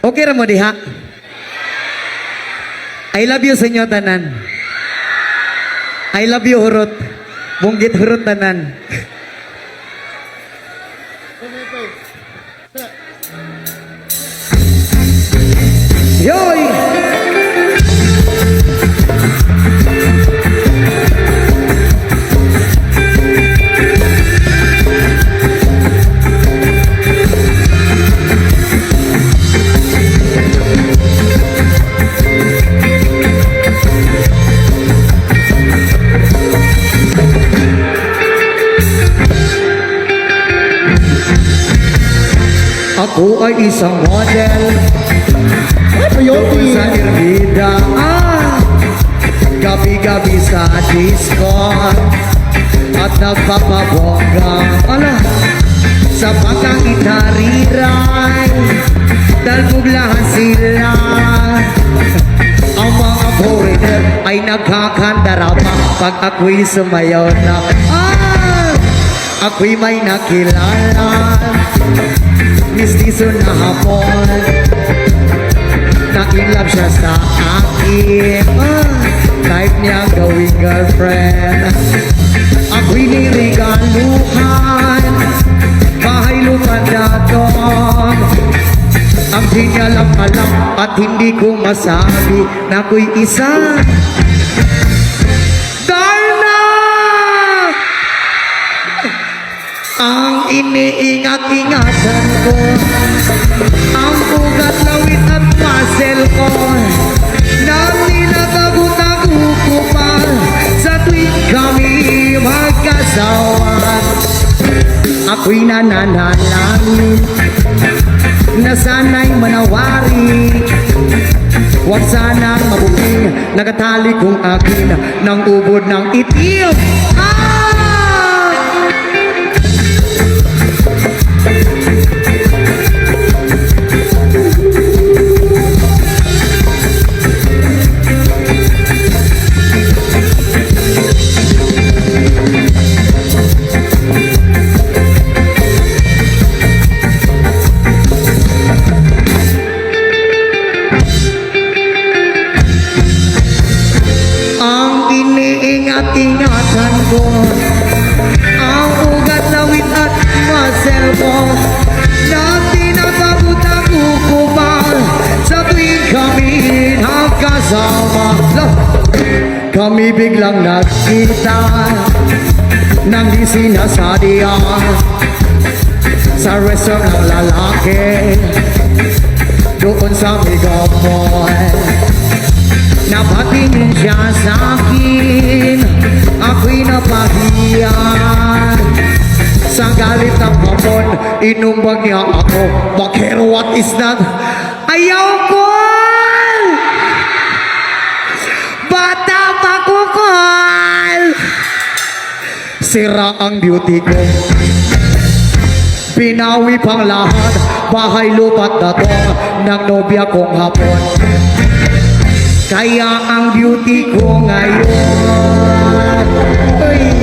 Okay ra mo diha? I love you sa inyo tanan. I love you hurot. Bunggit hurot tanan. Yoy! Ako ay isang model. Doon sa Irvida, gabi-gabi sa disco at nagpapabongga sa pagkakitariray dahil buglahan sila. Ang mga foreigner ay nagkakandarama pag ako'y sumayaw na ako'y may nakilala mistiso na hapon na in love siya sa akin. Type niya gawing girlfriend. Ako'y nirigaluhan, bahay lupa na doon. Ang di niya lang alam at hindi ko masabi na ako'y isa. Darna! Ang iniingat-ingatan ko, ang ugat, lawit at muscle ko na tinatago-tago ko pa sa tuwing kami magkasawa. Ako'y nananalangin na sana'y manawari, huwag sanang mabuking nagatali kong akin ng ubod ng itim. Ingatan ko ang ugat, lawit at muscle ko na tinatago-tago ko pa sa tuwing kami nagkasama. Kami biglang nagkita nang di sinasadya sa restaurant ng lalaki doon sa Mega Mall. Napatingin siya sa akin, ako'y napahiyan. Sa galit ng hapon, inumbag niya ako. Bakero, what is that? Ayaw ko! Bata pakukol! Sira ang beauty ko. Pinawi pang lahat, bahay lupat na to ng nobya kong hapon. Kaya ang beauty ko ngayon ay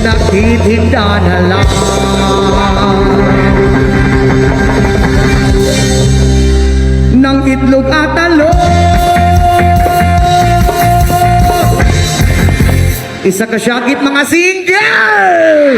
nagtitinda na lang ng itlog at talong. Isa ka syakit mga single!